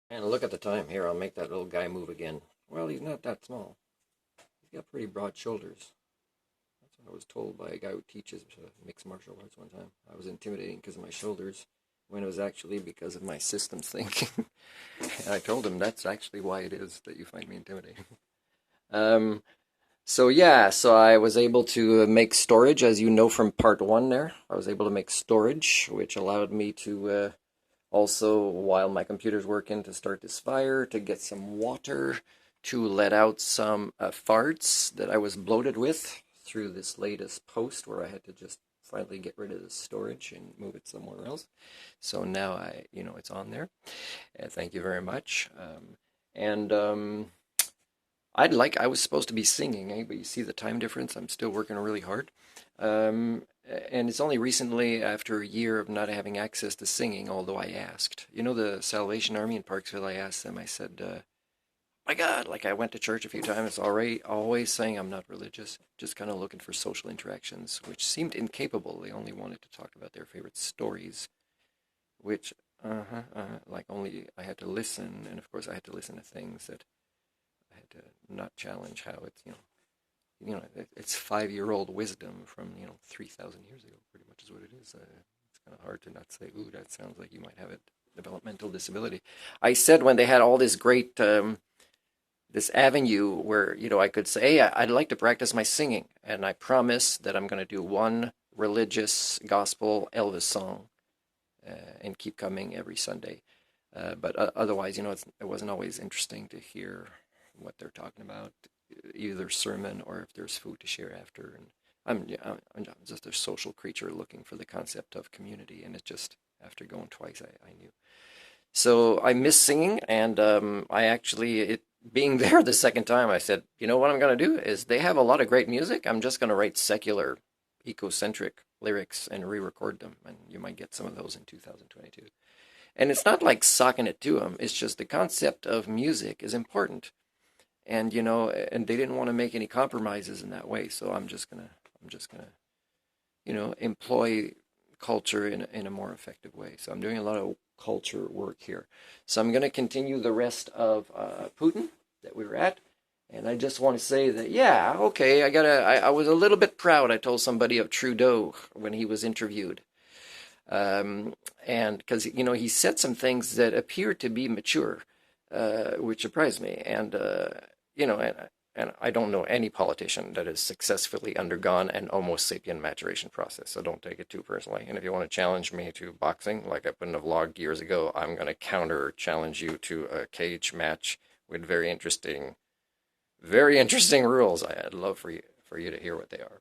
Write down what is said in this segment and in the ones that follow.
And look at the time here. I'll make that little guy move again. Well, he's not that small. He's got pretty broad shoulders. That's what I was told by a guy who teaches mixed martial arts one time. I was intimidating because of my shoulders, when it was actually because of my systems thinking. And I told him that's actually why it is that you find me intimidating. Um, so yeah, so I was able to make storage, as you know from part one there. I was able to make storage, which allowed me to also, while my computer's working, to start this fire, to get some water, to let out some farts that I was bloated with through this latest post where I had to just finally get rid of the storage and move it somewhere else. So now it's on there. Thank you very much. And I was supposed to be singing, but you see the time difference. I'm still working really hard. Um, and it's only recently, after a year of not having access to singing, although I asked. You know, the Salvation Army in Parksville, I asked them, I said, my God, like I went to church a few times already, always saying I'm not religious, just kind of looking for social interactions, which seemed incapable. They only wanted to talk about their favorite stories, which, like only I had to listen. And of course, I had to listen to things that I had to not challenge how it's 5-year-old wisdom from 3,000 years ago. Pretty much is what it is. It's kind of hard to not say, "Ooh, that sounds like you might have a developmental disability." I said when they had all this great this avenue where I could say, "Hey, I'd like to practice my singing, and I promise that I'm going to do one religious gospel Elvis song and keep coming every Sunday." But otherwise, it wasn't always interesting to hear what they're talking about, either sermon or if there's food to share after. And I'm just a social creature looking for the concept of community, and it just, after going twice, I knew. So I miss singing, and being there the second time, I said, you know what I'm going to do is they have a lot of great music. I'm just going to write secular, ecocentric lyrics and re-record them, and you might get some of those in 2022. And it's not like socking it to them. It's just the concept of music is important, and and they didn't want to make any compromises in that way. So I'm just gonna employ culture in a more effective way. So I'm doing a lot of culture work here. So I'm gonna continue the rest of Putin that we were at. And I just want to say that, yeah, okay, I was a little bit proud. I told somebody of Trudeau when he was interviewed. And because, he said some things that appeared to be mature, which surprised me. And, and I don't know any politician that has successfully undergone an Homo sapien maturation process, so don't take it too personally. And if you want to challenge me to boxing, like I put in a vlog years ago, I'm going to counter challenge you to a cage match with very interesting rules. I'd love for you to hear what they are.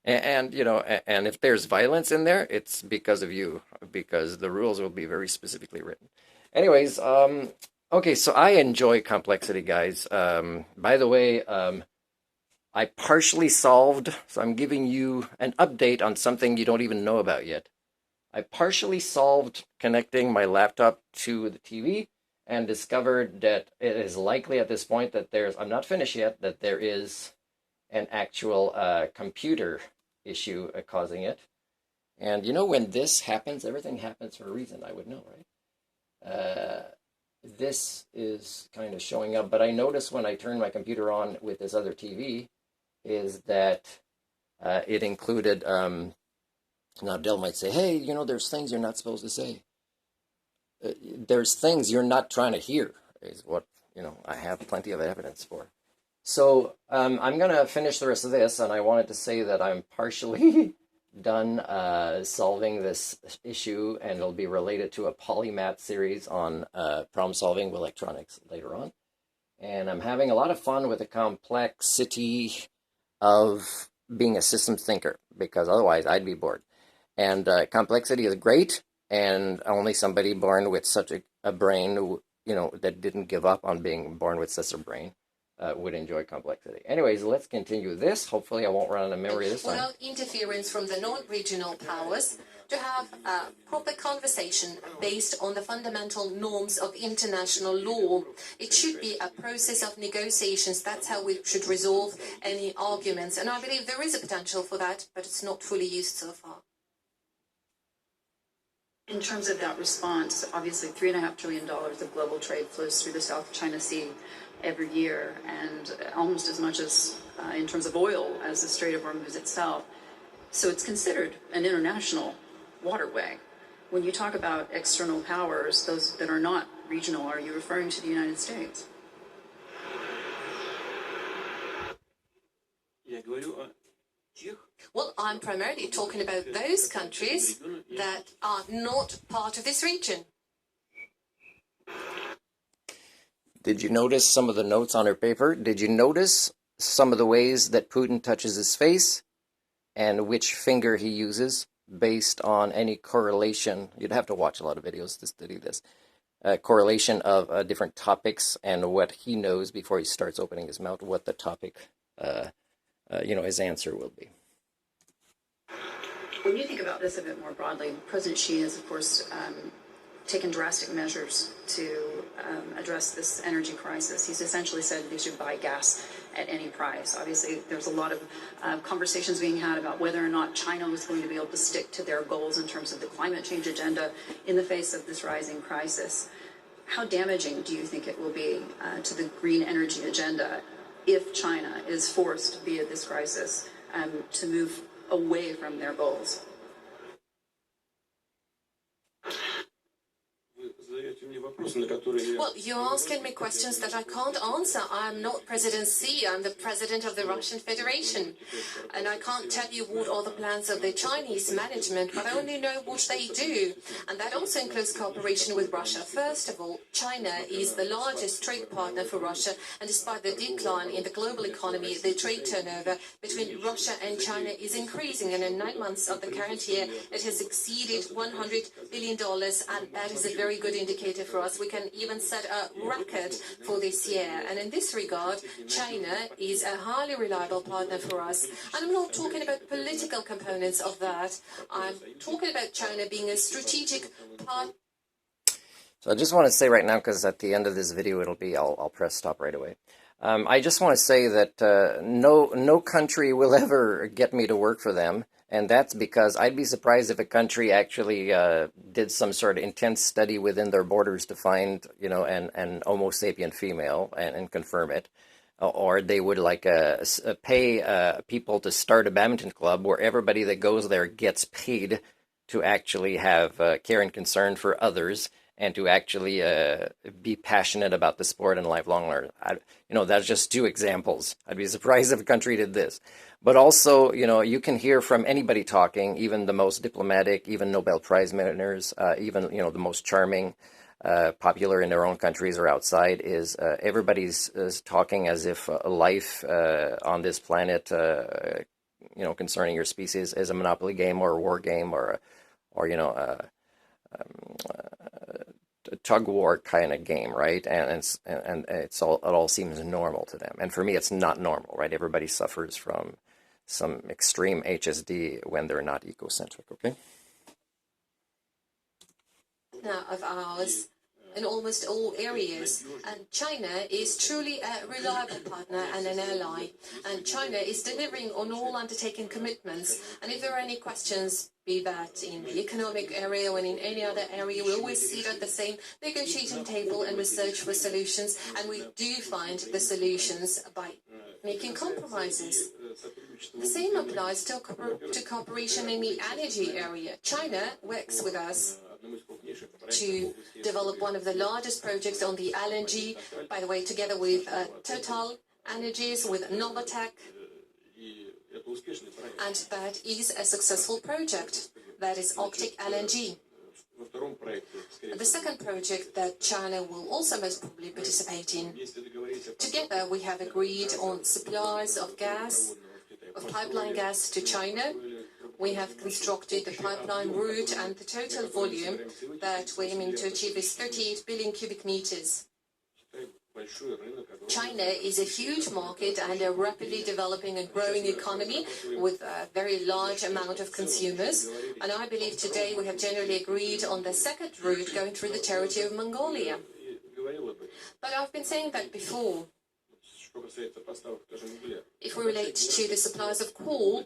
And if there's violence in there, it's because of you, because the rules will be very specifically written. Anyways, okay, so I enjoy complexity, guys. By the way, I partially solved, so I'm giving you an update on something you don't even know about yet. I partially solved connecting my laptop to the TV and discovered that it is likely at this point that I'm not finished yet, that there is an actual computer issue causing it. And when this happens, everything happens for a reason, I would know, right? This is kind of showing up, but I noticed when I turned my computer on with this other TV is that it included, now Dell might say, hey, there's things you're not supposed to say. There's things you're not trying to hear, is what, I have plenty of evidence for. So I'm going to finish the rest of this, and I wanted to say that I'm partially done solving this issue, and it'll be related to a polymath series on problem solving with electronics later on. And I'm having a lot of fun with the complexity of being a systems thinker, because otherwise I'd be bored. And complexity is great, and only somebody born with such a brain, that didn't give up on being born with such a brain, would enjoy complexity. Anyways, let's continue this. Hopefully I won't run out of memory this time. Without interference from the non-regional powers, to have a proper conversation based on the fundamental norms of international law. It should be a process of negotiations. That's how we should resolve any arguments. And I believe there is a potential for that, but it's not fully used so far. In terms of that response, obviously $3.5 trillion of global trade flows through the South China Sea every year, and almost as much as in terms of oil as the Strait of Hormuz itself. So it's considered an international waterway. When you talk about external powers, those that are not regional, are you referring to the United States? Well, I'm primarily talking about those countries that are not part of this region. Did you notice some of the notes on her paper? Did you notice some of the ways that Putin touches his face and which finger he uses based on any correlation? You'd have to watch a lot of videos to study this. Correlation of different topics and what he knows before he starts opening his mouth, what the topic, his answer will be. When you think about this a bit more broadly, President Xi has, of course, taken drastic measures to address this energy crisis. He's essentially said they should buy gas at any price. Obviously, there's a lot of conversations being had about whether or not China was going to be able to stick to their goals in terms of the climate change agenda in the face of this rising crisis. How damaging do you think it will be to the green energy agenda if China is forced via this crisis to move away from their goals? Well, you're asking me questions that I can't answer. I'm not President Xi, I'm the President of the Russian Federation. And I can't tell you what are the plans of the Chinese management, but I only know what they do. And that also includes cooperation with Russia. First of all, China is the largest trade partner for Russia, and despite the decline in the global economy, the trade turnover between Russia and China is increasing. And in 9 months of the current year, it has exceeded $100 billion, and that is a very good indicator for us. We can even set a record for this year. And in this regard, China is a highly reliable partner for us. And I'm not talking about political components of that. I'm talking about China being a strategic partner. So I just want to say right now, because at the end of this video, I'll press stop right away. I just want to say that no country will ever get me to work for them. And that's because I'd be surprised if a country actually did some sort of intense study within their borders to find, an Homo sapien female and confirm it. Or they would pay people to start a badminton club where everybody that goes there gets paid to actually have care and concern for others and to actually be passionate about the sport and lifelong learning. That's just two examples. I'd be surprised if a country did this. But also, you can hear from anybody talking, even the most diplomatic, even Nobel Prize winners, even, the most charming, popular in their own countries or outside, is everybody's talking as if life on this planet, concerning your species is a Monopoly game or a war game or a tug war kind of game, right? And it all seems normal to them. And for me, it's not normal, right? Everybody suffers from some extreme HSD when they're not ecocentric, okay? Now of ours in almost all areas, and China is truly a reliable partner and an ally, and China is delivering on all undertaken commitments. And if there are any questions, be that in the economic area or in any other area, we always sit at the same negotiating table and research for solutions, and we do find the solutions by making compromises. The same applies to cooperation in the energy area. China works with us to develop one of the largest projects on the LNG, by the way, together with Total Energies, with Novatec, and that is a successful project. That is Arctic LNG. The second project that China will also most probably participate in. Together we have agreed on supplies of gas, of pipeline gas to China. We have constructed the pipeline route, and the total volume that we're aiming to achieve is 38 billion cubic meters. China is a huge market and a rapidly developing and growing economy with a very large amount of consumers. And I believe today we have generally agreed on the second route going through the territory of Mongolia. But I've been saying that before. If we relate to the supplies of coal,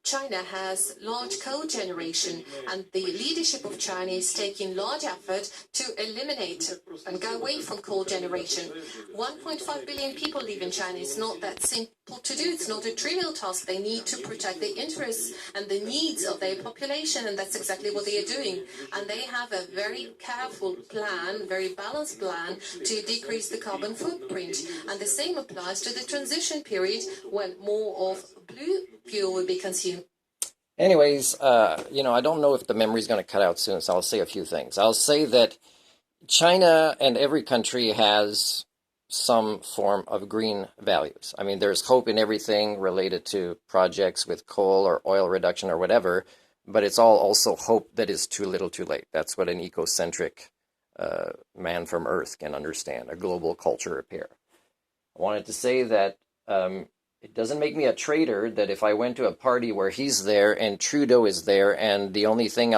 China has large coal generation, and the leadership of China is taking large effort to eliminate and go away from coal generation. 1.5 billion people live in China. It's not that simple to do. It's not a trivial task. They need to protect the interests and the needs of their population, and that's exactly what they are doing. And they have a very careful plan, very balanced plan to decrease the carbon footprint. And the same applies to the transition period when more of blue fuel will be consumed. Anyways, I don't know if the memory's going to cut out soon, so I'll say a few things. I'll say that China and every country has some form of green values. I mean, there's hope in everything related to projects with coal or oil reduction or whatever, but it's all also hope that is too little too late. That's what an ecocentric man from Earth can understand, a global culture repair. I wanted to say that it doesn't make me a traitor that if I went to a party where he's there and Trudeau is there and the only thing I'll